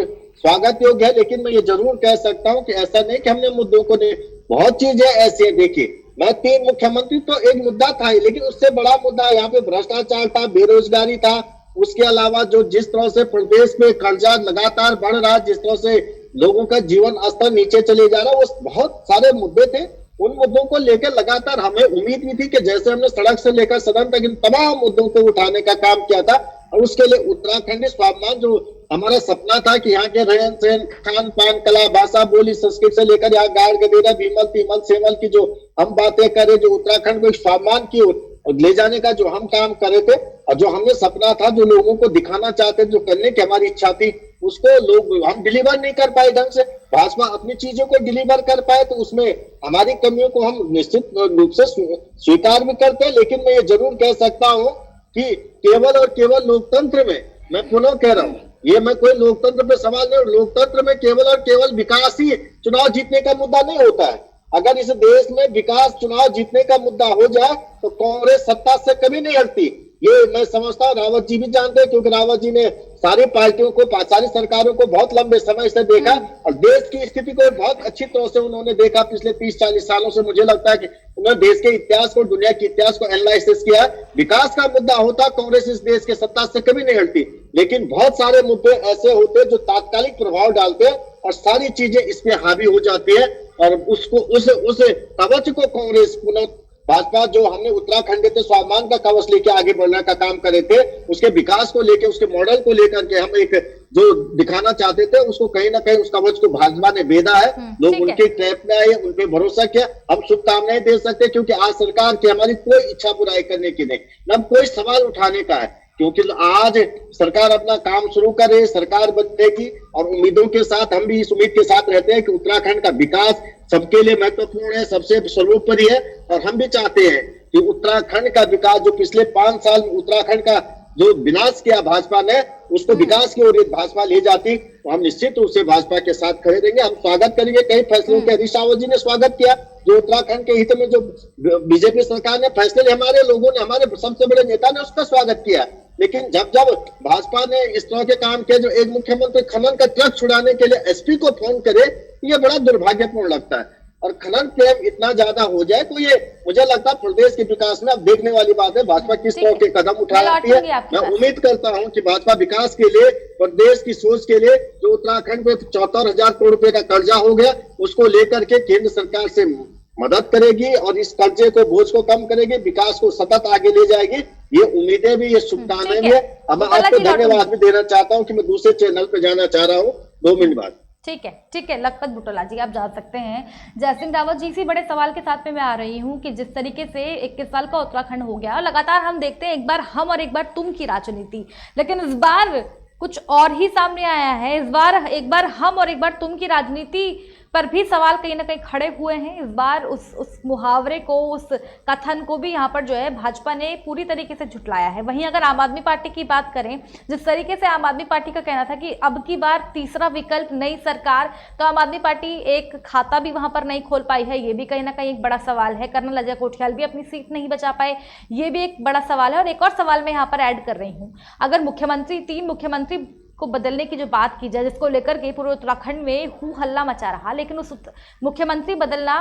स्वागत योग्य है। लेकिन मैं ये जरूर कह सकता हूँ कि ऐसा नहीं कि हमने मुद्दों को नहीं, बहुत चीजें ऐसी है। देखिए मैं 3 मुख्यमंत्री तो एक मुद्दा था ही, लेकिन उससे बड़ा मुद्दा यहाँ पे भ्रष्टाचार था, बेरोजगारी था। उसके अलावा जो जिस तरह से प्रदेश में कर्जा लगातार बढ़ रहा, जिस तरह से लोगों का जीवन स्तर नीचे चले जा रहा, वो बहुत सारे मुद्दे थे। उन मुद्दों को लेकर लगातार हमें उम्मीद भी थी कि जैसे हमने सड़क से लेकर सदन तक इन तमाम मुद्दों को उठाने का काम किया था, और उसके लिए उत्तराखंडी स्वाभिमान जो हमारा सपना था कि यहाँ के रहन सहन, खान पान, कला, भाषा, बोली, संस्कृत से लेकर यहाँ गाड़ गदेरा, भीमल, तीमल, सेवल की जो हम बातें करें, जो उत्तराखंड को एक स्वाभिमान की ओर ले जाने का जो हम काम कर रहे थे, और जो हमने सपना था, जो लोगों को दिखाना चाहते, जो करने की हमारी इच्छा थी, उसको लोग हम डिलीवर नहीं कर पाए ढंग से। भाजपा अपनी चीजों को डिलीवर कर पाए, तो उसमें हमारी कमियों को हम निश्चित रूप से स्वीकार भी करते हैं। लेकिन मैं ये जरूर कह सकता हूँ कि केवल और केवल लोकतंत्र में, मैं पुनः कह रहा हूँ, ये मैं कोई लोकतंत्र पे सवाल नहीं, लोकतंत्र में केवल और केवल विकास ही चुनाव जीतने का मुद्दा नहीं होता है। अगर इस देश में विकास चुनाव जीतने का मुद्दा हो जाए तो कांग्रेस सत्ता से कभी नहीं हटती। ये मैं समझता हूँ रावत जी भी जानते हैं, क्योंकि रावत जी ने सारी पार्टियों को, सारी सरकारों को बहुत लंबे समय से देखा और देश की स्थिति को बहुत अच्छी तरह से उन्होंने देखा। पिछले 30-40 सालों से मुझे लगता है कि उन्होंने देश के इतिहास को, दुनिया के इतिहास को एनालिसिस किया। विकास का मुद्दा होता, कांग्रेस इस देश के सत्ता से कभी नहीं हटती। लेकिन बहुत सारे मुद्दे ऐसे होते जो तात्कालिक प्रभाव डालते हैं और सारी चीजें इस पे हावी हो जाती है, और उसको उस कवच को कांग्रेस पुनः भाजपा जो हमने उत्तराखंड के स्वाभिमान का कवच लेके आगे बढ़ने का काम करे थे, उसके विकास को लेके, उसके मॉडल को लेकर के हम एक जो दिखाना चाहते थे, उसको कहीं ना कहीं उस कवच को भाजपा ने भेदा है। लोग उनके ट्रैप में आए, उन पे भरोसा किया। हम शुभकामनाएं दे सकते, क्योंकि आज सरकार की हमारी कोई इच्छा बुराई करने की नहीं, न कोई सवाल उठाने का है, क्योंकि आज सरकार अपना काम शुरू कर रही है, सरकार बदलेगी और उम्मीदों के साथ हम भी इस उम्मीद के साथ रहते हैं कि उत्तराखंड का विकास सबके लिए महत्वपूर्ण है, सबसे सर्वोपरि है। और हम भी चाहते हैं कि उत्तराखंड का विकास, जो पिछले 5 साल में उत्तराखंड का जो विनाश किया भाजपा ने, उसको विकास की ओर भाजपा ले जाती, तो हम निश्चित रूप से भाजपा के साथ खड़े रहेंगे। हम स्वागत करेंगे कई फैसलों के। हरीश रावत जी ने स्वागत किया, जो उत्तराखंड के हित में जो बीजेपी सरकार ने फैसले, हमारे लोगों ने, हमारे सबसे बड़े नेता ने उसका स्वागत किया। लेकिन जब भाजपा ने इस तरह के काम किए, जो एक मुख्यमंत्री खनन का ट्रक छुड़ाने के लिए एसपी को फोन करे, ये बड़ा दुर्भाग्यपूर्ण लगता है। और खनन प्रेम इतना ज्यादा हो जाए तो ये मुझे लगता है प्रदेश के विकास में अब देखने वाली बात है, भाजपा किस तरह के कदम उठा रही है। मैं उम्मीद करता हूं कि भाजपा विकास के लिए, प्रदेश की सोच के लिए, जो उत्तराखंड में 74,000 करोड़ रुपए का कर्जा हो गया, उसको लेकर के केंद्र सरकार से मदद करेगी और इस कर्जे को, बोझ को कम करेगी, विकास को सतत आगे ले जाएगी। ये उम्मीदें भी, ये शुभकामनाएं भी है। अब मैं आपको धन्यवाद भी देना चाहता हूँ कि मैं दूसरे चैनल पे जाना चाह रहा हूँ 2 मिनट बाद। ठीक है लखपत बुटोला जी, आप जा सकते हैं। जयसिंह रावत जी, इसी बड़े सवाल के साथ में मैं आ रही हूं कि जिस तरीके से 21 साल का उत्तराखंड हो गया, लगातार हम देखते हैं एक बार हम और एक बार तुम की राजनीति, लेकिन इस बार कुछ और ही सामने आया है। इस बार एक बार हम और एक बार तुम की राजनीति पर भी सवाल कहीं ना कहीं खड़े हुए हैं। इस बार उस मुहावरे को, उस कथन को भी यहाँ पर जो है भाजपा ने पूरी तरीके से झुटलाया है। वहीं अगर आम आदमी पार्टी की बात करें, जिस तरीके से आम आदमी पार्टी का कहना था कि अब की बार तीसरा विकल्प नई सरकार, तो आम आदमी पार्टी एक खाता भी वहां पर नहीं खोल पाई है, ये भी कहीं ना कहीं एक बड़ा सवाल है। कर्नल अजय कोठियाल भी अपनी सीट नहीं बचा पाए, ये भी एक बड़ा सवाल है। और एक और सवाल मैं यहाँ पर ऐड कर रही हूँ, अगर मुख्यमंत्री, 3 मुख्यमंत्री को बदलने की जो बात की जाए, जिसको लेकर के पूरे उत्तराखंड में हू हल्ला मचा रहा, लेकिन उस मुख्यमंत्री बदलना,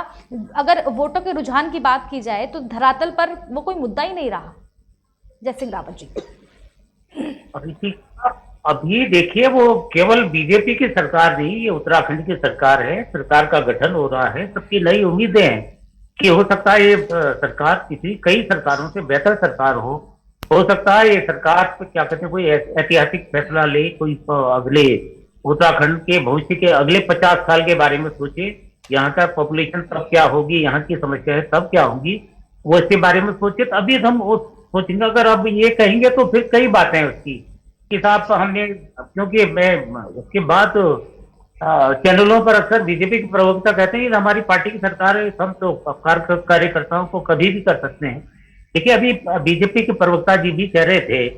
अगर वोटों के रुझान की बात की जाए तो धरातल पर वो कोई मुद्दा ही नहीं रहा। जयसिंह रावत जी, अभी देखिए, वो केवल बीजेपी की सरकार नहीं, ये उत्तराखंड की सरकार है, सरकार का गठन हो रहा है, सबकी नई उम्मीदें हैं कि हो सकता है ये सरकार कई सरकारों से बेहतर सरकार हो सकता है ये सरकार क्या कहते हैं, कोई ऐतिहासिक फैसला ले, कोई अगले उत्तराखंड के भविष्य के अगले 50 साल के बारे में सोचे, यहाँ का पॉपुलेशन तब क्या होगी, यहाँ की समस्याएं तब क्या होगी, वो इसके बारे में सोचे। तो अभी हम वो सोचेंगे, अगर अब ये कहेंगे तो फिर कई बातें हैं उसकी हिसाब से हमने, क्योंकि मैं उसके बाद चैनलों पर अक्सर बीजेपी के प्रवक्ता कहते हैं कि हमारी पार्टी की सरकार है, हम तो कार्यकर्ताओं को कभी भी कर सकते हैं। देखिए, अभी बीजेपी के प्रवक्ता जी भी कह रहे थे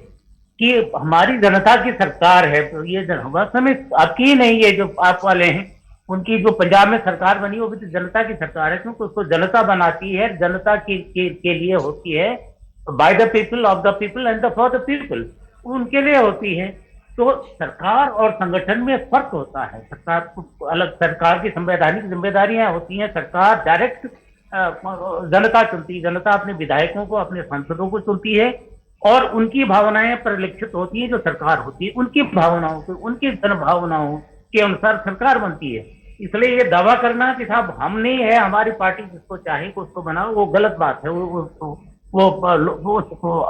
कि हमारी जनता की सरकार है, तो ये वास्तव में आपकी ही नहीं है, जो आप वाले हैं उनकी जो पंजाब में सरकार बनी वो भी तो जनता की सरकार है, क्योंकि उसको जनता बनाती है, जनता के लिए होती है, by the people, of the people and for the people, उनके लिए होती है। तो सरकार और संगठन में फर्क होता है। सरकार को अलग, सरकार की संवैधानिक जिम्मेदारियां होती हैं, सरकार डायरेक्ट जनता चुनती है, जनता अपने विधायकों को, अपने सांसदों को चुनती है और उनकी भावनाएं परिलक्षित होती है, जो सरकार होती है उनकी भावनाओं को, उनकी जन भावनाओं के अनुसार सरकार बनती है। इसलिए ये दावा करना कि साहब हम नहीं है, हमारी पार्टी जिसको चाहे उसको बनाओ, वो गलत बात है, वो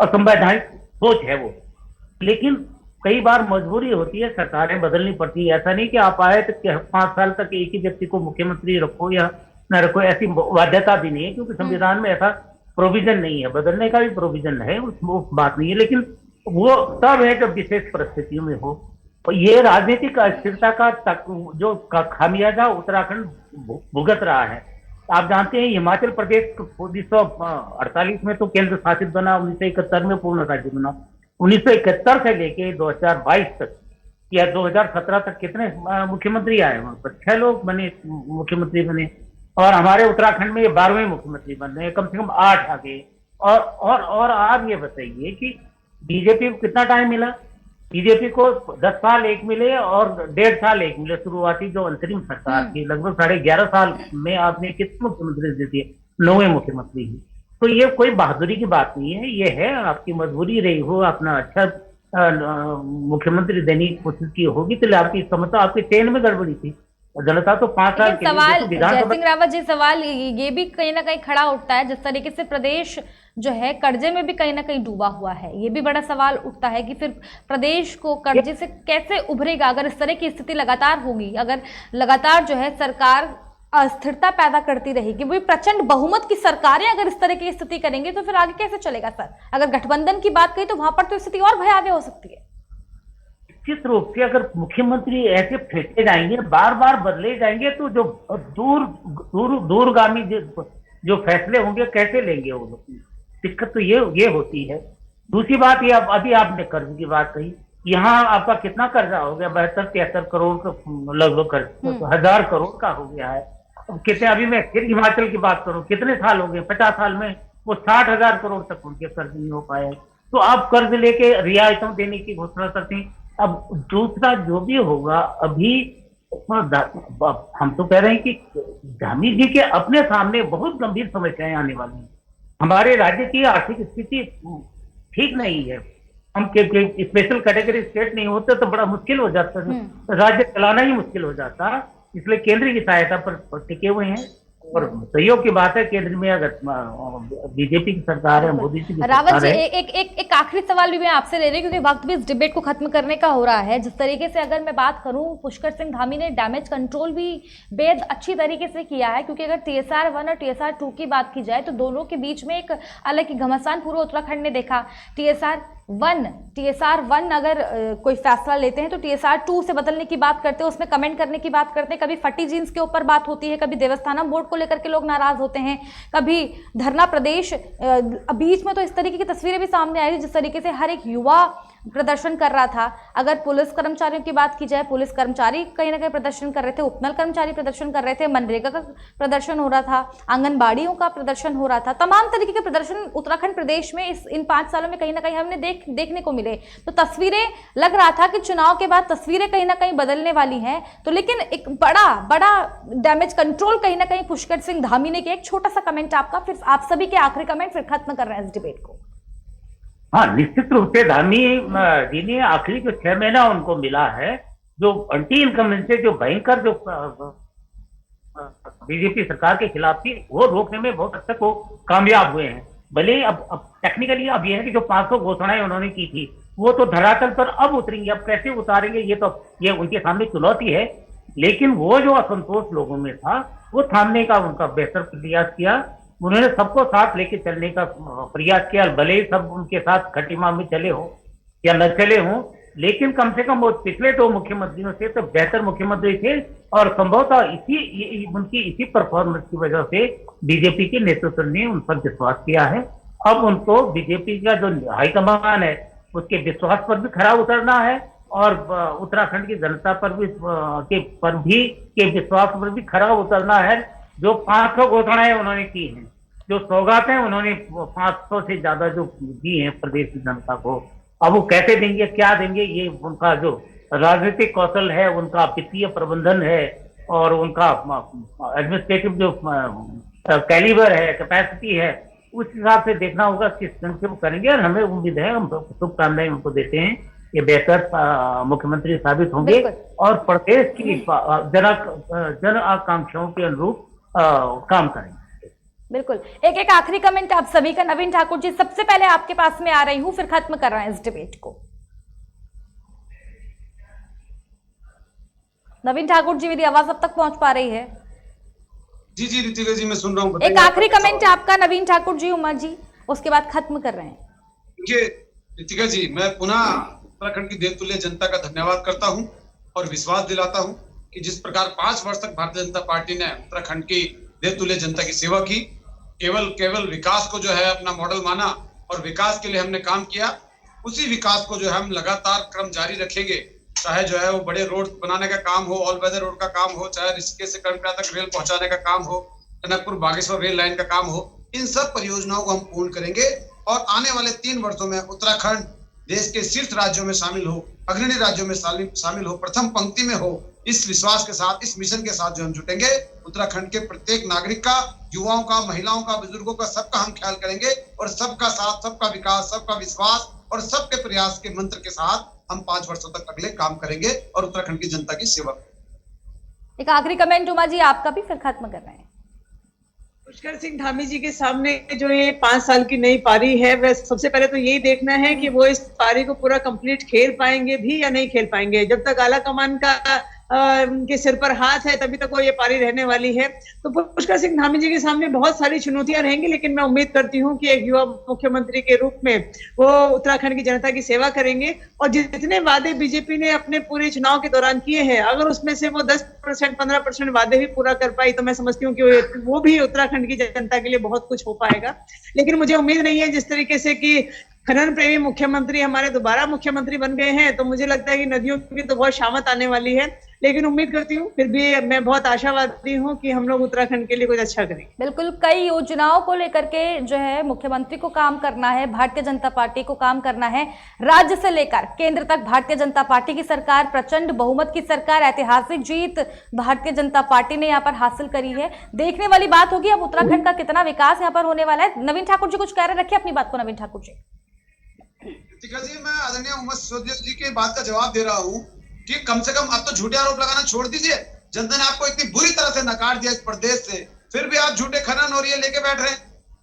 असंवैधानिक सोच है वो। लेकिन कई बार मजबूरी होती है, सरकारें बदलनी पड़ती है। ऐसा नहीं कि आप आए तो 5 साल तक एक ही व्यक्ति को मुख्यमंत्री रखो या न रखो, ऐसी बाध्यता भी नहीं है, क्योंकि संविधान में ऐसा प्रोविजन नहीं है, बदलने का भी प्रोविजन है, वो बात नहीं है। लेकिन वो तब है जब विशेष परिस्थितियों में हो। तो ये राजनीतिक अस्थिरता का जो खामियाजा उत्तराखंड भुगत रहा है। आप जानते हैं हिमाचल प्रदेश 1948 में तो केंद्र शासित बना, 1971 में पूर्ण राज्य बना। 1971 से लेके 2022 तक या 2017 तक कितने मुख्यमंत्री आए, वहां पर 6 लोग बने, मुख्यमंत्री बने, और हमारे उत्तराखंड में ये 12वें मुख्यमंत्री बन रहे हैं, कम से कम 8 आ गए। और आप ये बताइए कि बीजेपी को कितना टाइम मिला? बीजेपी को 10 साल एक मिले और 1.5 साल एक मिले, शुरुआती जो अंतरिम सरकार थी। लगभग 11.5 साल में आपने कितने मुख्यमंत्री दे दिए? 9वें मुख्यमंत्री ही। तो ये कोई बहादुरी की बात नहीं है, ये है आपकी मजबूरी रही हो, अपना अच्छा मुख्यमंत्री देने की कोशिश की होगी, तो आपकी समझता आपके चेन में गड़बड़ी थी। जनता तो 5 साल लेकिन के लिए सवाल देखो विधानसभा जयसिंह रावत जी, सवाल ये भी कहीं ना कहीं खड़ा उठता है, जिस तरीके से प्रदेश जो है कर्जे में भी कहीं ना कहीं डूबा हुआ है, ये भी बड़ा सवाल उठता है कि फिर प्रदेश को कर्जे से कैसे उभरेगा अगर इस तरह की स्थिति लगातार होगी, अगर लगातार जो है सरकार अस्थिरता पैदा करती रहेगी, वो प्रचंड बहुमत की सरकारें अगर इस तरह की स्थिति करेंगे तो फिर आगे कैसे चलेगा सर? अगर गठबंधन की बात कही तो वहां पर तो स्थिति और भयावह हो सकती है। निश्चित रूप से अगर मुख्यमंत्री ऐसे फेंके जाएंगे, बार बार बदले जाएंगे, तो जो दूरगामी जो फैसले होंगे कैसे लेंगे वो लोग? दिक्कत तो ये होती है। दूसरी बात ये, अभी आपने कर्ज की बात कही, यहाँ आपका कितना कर्जा हो गया? 72-73 करोड़ का लगभग कर्ज, 1000 करोड़ का हो गया है। अब कितने, अभी मैं फिर हिमाचल की बात करूं, कितने साल हो गए? 50 साल में वो 60,000 करोड़ तक उनके कर्ज नहीं हो पाए। तो आप कर्ज लेके रियायतों देने की घोषणा करते हैं। अब दूसरा जो भी होगा, अभी हम तो कह रहे हैं कि धामी जी के अपने सामने बहुत गंभीर समस्याएं आने वाली हैं। हमारे राज्य की आर्थिक स्थिति ठीक नहीं है। हम स्पेशल कैटेगरी स्टेट नहीं होते तो बड़ा मुश्किल हो जाता है, राज्य चलाना ही मुश्किल हो जाता। इसलिए केंद्र की सहायता पर टिके हुए हैं। और सहयोग की बात है, केंद्र में अगर बीजेपी की सरकार है, मोदी जी की रावत जी, सरकार है। एक आखिरी सवाल भी मैं आपसे ले रही हूँ क्योंकि वक्त भी इस डिबेट को खत्म करने का हो रहा है। जिस तरीके से अगर मैं बात करूँ, पुष्कर सिंह धामी ने डैमेज कंट्रोल भी बेहद अच्छी तरीके से किया है, क्योंकि अगर TSR 1 और TSR 2 की बात की जाए तो दोनों के बीच में एक अलग ही घमासान पूरे उत्तराखंड ने देखा। TSR 1 अगर कोई फैसला लेते हैं तो TSR 2 से बदलने की बात करते हैं, उसमें कमेंट करने की बात करते हैं। कभी फटी जीन्स के ऊपर बात होती है, कभी देवस्थानम बोर्ड को लेकर के लोग नाराज होते हैं, कभी धरना प्रदेश। बीच में तो इस तरीके की तस्वीरें भी सामने आई जिस तरीके से हर एक युवा प्रदर्शन कर रहा था। अगर पुलिस कर्मचारियों की बात की जाए, पुलिस कर्मचारी कहीं ना कहीं प्रदर्शन कर रहे थे, उपनल कर्मचारी प्रदर्शन कर रहे थे, मनरेगा का प्रदर्शन हो रहा था, आंगनबाड़ियों का प्रदर्शन हो रहा था। तमाम तरीके के प्रदर्शन उत्तराखंड प्रदेश में इन 5 सालों में कहीं ना कहीं हमने देखने को मिले। तो तस्वीरें, लग रहा था कि चुनाव के बाद तस्वीरें कहीं ना कहीं बदलने वाली हैं। तो लेकिन एक बड़ा डैमेज कंट्रोल कहीं ना कहीं पुष्कर सिंह धामी ने किया। एक छोटा सा कमेंट आपका, फिर आप सभी के आखिरी कमेंट, फिर खत्म कर रहे हैं इस डिबेट को। हाँ, निश्चित रूप से धामी जी ने आखिरी जो 6 महीना उनको मिला है, जो एंटी इनकम्बेंसी, जो भयंकर जो बीजेपी सरकार के खिलाफ थी, वो रोकने में बहुत हद तक वो कामयाब हुए हैं। भले अब टेक्निकली अब ये है कि जो 500 घोषणाएं उन्होंने की थी वो तो धरातल पर अब उतरेंगी। अब कैसे उतारेंगे ये उनके सामने चुनौती है। लेकिन वो जो असंतोष लोगों में था वो थामने का उनका बेहतर प्रयास किया। उन्होंने सबको साथ लेके चलने का प्रयास किया। भले ही सब उनके साथ खटीमा में चले हो या न चले हों, लेकिन कम से कम वो पिछले 2 मुख्यमंत्रियों से तो बेहतर मुख्यमंत्री थे। और संभवतः इसी परफॉर्मेंस की वजह से बीजेपी के नेतृत्व ने उन पर विश्वास किया है। अब उनको बीजेपी का जो हाईकमान है उसके विश्वास पर भी खरा उतरना है और उत्तराखंड की जनता पर भी के विश्वास पर भी खरा उतरना है। जो 500 घोषणाएं उन्होंने की हैं, जो सौगातें उन्होंने 500 से ज्यादा जो दी हैं प्रदेश की जनता को, अब वो कैसे देंगे, क्या देंगे, ये उनका जो राजनीतिक कौशल है, उनका वित्तीय प्रबंधन है और उनका एडमिनिस्ट्रेटिव जो कैलिबर है, कैपेसिटी है, उस हिसाब से देखना होगा किस ढंग से वो करेंगे। और हमें उम्मीद है, हम शुभकामनाएं उनको देते हैं, ये बेहतर मुख्यमंत्री साबित होंगे और प्रदेश की जन आकांक्षाओं के अनुरूप काम करेंगे। बिल्कुल। एक आखिरी कमेंट आप सभी का। नवीन ठाकुर जी, सबसे पहले आपके पास में आ रही हूं, फिर खत्म कर रहे हैं इस डिबेट को। नवीन ठाकुर जी, मेरी आवाज अब तक पहुंच पा रही है? जी जी रितिका जी, मैं सुन रहा हूँ। एक आखिरी कमेंट आपका नवीन ठाकुर जी, उमा जी, उसके बाद खत्म कर रहे हैं। देखिए रितिका जी, मैं पुनः उत्तराखंड की देवतुल्य जनता का धन्यवाद करता हूं और विश्वास दिलाता हूं कि जिस प्रकार 5 वर्ष तक भारतीय जनता पार्टी ने उत्तराखंड की देवतुल्य जनता की सेवा की, केवल विकास को जो है अपना मॉडल माना और विकास के लिए हमने काम किया, उसी विकास को जो है हम लगातार क्रम जारी रखेंगे। चाहे जो है वो बड़े रोड बनाने का काम हो, ऑल वेदर रोड का काम हो, चाहे ऋषिकेश से कर्णप्रयाग तक रेल पहुंचाने का काम हो, टनकपुर बागेश्वर रेल लाइन का काम हो, इन सब परियोजनाओं को हम पूर्ण करेंगे। और आने वाले 3 वर्षों में उत्तराखंड देश के शीर्ष राज्यों में शामिल हो, अग्रणी राज्यों में शामिल हो, प्रथम पंक्ति में हो। इस विश्वास के साथ, इस मिशन के साथ जो हम जुटेंगे, उत्तराखंड के प्रत्येक नागरिक का, युवाओं का, महिलाओं का, बुजुर्गों का, सबका हम ख्याल करेंगे और सबका साथ, सबका विकास, सबका विश्वास और सबके प्रयास के मंत्र के साथ हम 5 वर्षों तक अगले काम करेंगे और उत्तराखंड की जनता की सेवा करेंगे। एक आखिरी कमेंट उमा जी आपका भी, फिर खत्म कर रहे हैं। पुष्कर सिंह धामी जी के सामने जो ये 5 साल की नई पारी है, वह सबसे पहले तो यही देखना है कि वो इस पारी को पूरा कंप्लीट खेल पाएंगे भी या नहीं खेल पाएंगे। जब तक आला कमान का उनके सिर पर हाथ है तभी तक वो ये पारी रहने वाली है। तो पुष्कर सिंह धामी जी के सामने बहुत सारी चुनौतियां रहेंगी, लेकिन मैं उम्मीद करती हूं कि एक युवा मुख्यमंत्री के रूप में वो उत्तराखंड की जनता की सेवा करेंगे और जितने वादे बीजेपी ने अपने पूरे चुनाव के दौरान किए हैं, अगर उसमें से वो 10% 15% वादे भी पूरा कर पाई तो मैं समझती हूँ कि वो भी उत्तराखंड की जनता के लिए बहुत कुछ हो पाएगा। लेकिन मुझे उम्मीद नहीं है, जिस तरीके से कि खनन प्रेमी मुख्यमंत्री हमारे दोबारा मुख्यमंत्री बन गए हैं, तो मुझे लगता है कि नदियों की तो बहुत शामत आने वाली है। लेकिन उम्मीद करती हूँ, फिर भी मैं बहुत आशावादी हूँ कि हम लोग उत्तराखंड के लिए कुछ अच्छा करेंगे। बिल्कुल, कई योजनाओं को लेकर के जो है मुख्यमंत्री को काम करना है, भारतीय जनता पार्टी को काम करना है, राज्य से लेकर केंद्र तक भारतीय जनता पार्टी की सरकार, प्रचंड बहुमत की सरकार, ऐतिहासिक जीत भारतीय जनता पार्टी ने यहाँ पर हासिल करी है। देखने वाली बात होगी अब उत्तराखंड का कितना विकास यहाँ पर होने वाला है। नवीन ठाकुर जी कुछ कह रहे, रखिए अपनी बात को। नवीन ठाकुर जी। जी, मैं आदरणीय मोहम्मद सिसोदिया जी के बात का जवाब दे रहा हूँ कि कम से कम आप तो झूठे आरोप लगाना छोड़ दीजिए। जनता ने आपको इतनी बुरी तरह से नकार दिया इस प्रदेश से, फिर भी आप झूठे खनन और ये लेके बैठ रहे हैं।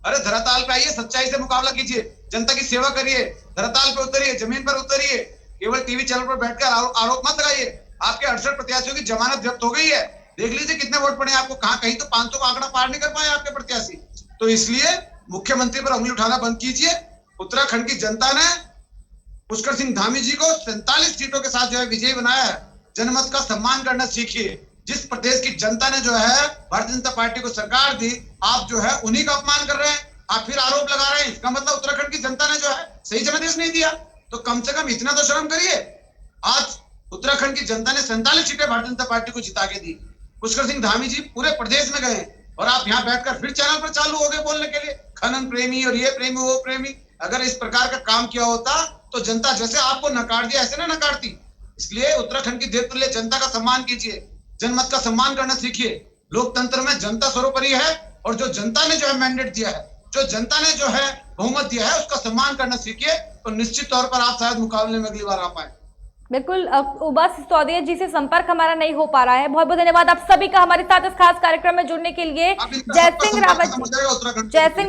अरे धरातल पे आइए, सच्चाई से मुकाबला कीजिए, जनता की सेवा करिए, धरातल पे उतरिए, जमीन पर उतरिए। केवल टीवी चैनल पर बैठकर आरोप मत लगाइए। आपके 68 प्रत्याशियों की जमानत जब्त हो गई है, देख लीजिए कितने वोट पड़े आपको। कहीं तो 500 का आंकड़ा पार नहीं कर पाए आपके प्रत्याशी। तो इसलिए मुख्यमंत्री पर उंगली उठाना बंद कीजिए। उत्तराखंड की जनता ने पुष्कर सिंह धामी जी को 47 सीटों के साथ जो है विजयी बनाया है। जनमत का सम्मान करना सीखिए। जिस प्रदेश की जनता ने जो है भारतीय जनता पार्टी को सरकार दी, आप जो है उन्हीं का अपमान कर रहे हैं। आप फिर आरोप लगा रहे हैं, इसका मतलब उत्तराखंड की जनता ने जो है सही जनादेश नहीं दिया। तो कम से कम इतना तो शर्म करिए। आज उत्तराखंड की जनता ने 47 सीटें भारतीय जनता पार्टी को जिता के दी। पुष्कर सिंह धामी जी पूरे प्रदेश में गए और आप यहाँ बैठकर फिर चैनल पर चालू हो गए बोलने के लिए, खनन प्रेमी और ये प्रेमी वो प्रेमी। अगर इस प्रकार का काम किया होता तो जनता जैसे आपको नकार दिया ऐसे ना नकारती। इसलिए उत्तराखंड की देवतुल्य जनता का सम्मान कीजिए, जनमत का सम्मान करना सीखिए। लोकतंत्र में जनता सर्वोपरि है और जो जनता ने जो है मैंडेट दिया है, जो जनता ने जो है बहुमत दिया है, उसका सम्मान करना सीखिए। तो निश्चित तौर पर आप शायद मुकाबले में अगली बार आ पाए। बिल्कुल, उमा सिसोदिया जी से संपर्क हमारा नहीं हो पा रहा है। बहुत बहुत धन्यवाद आप सभी का हमारे साथ इस खास कार्यक्रम में जुड़ने के लिए। जयसिंह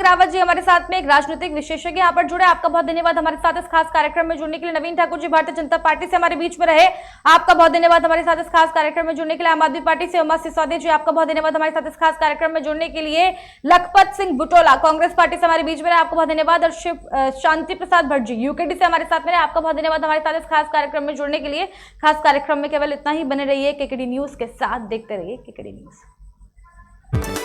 रावत जी हमारे साथ में एक राजनीतिक विशेषज्ञ यहाँ पर जुड़े, आपका बहुत धन्यवाद हमारे साथ इस खास कार्यक्रम में जुड़ने के लिए। नवीन ठाकुर जी भारतीय जनता पार्टी से हमारे बीच में रहे, आपका बहुत धन्यवाद हमारे साथ इस खास कार्यक्रम में जुड़ने के लिए। आम आदमी पार्टी से उमा सिसोदिया जी, आपका बहुत धन्यवाद हमारे साथ इस खास कार्यक्रम में जुड़ने के लिए। लखपत सिंह बुटोला कांग्रेस पार्टी से हमारे बीच में रहे, आपका बहुत धन्यवाद। और शांति प्रसाद भट्ट जी यूकेडी से हमारे साथ में रहे, आपका बहुत धन्यवाद हमारे साथ इस खास कार्यक्रम में जुड़ने के लिए। खास कार्यक्रम में केवल इतना ही। बने रहिए केकेडी न्यूज के साथ, देखते रहिए केकेडी न्यूज।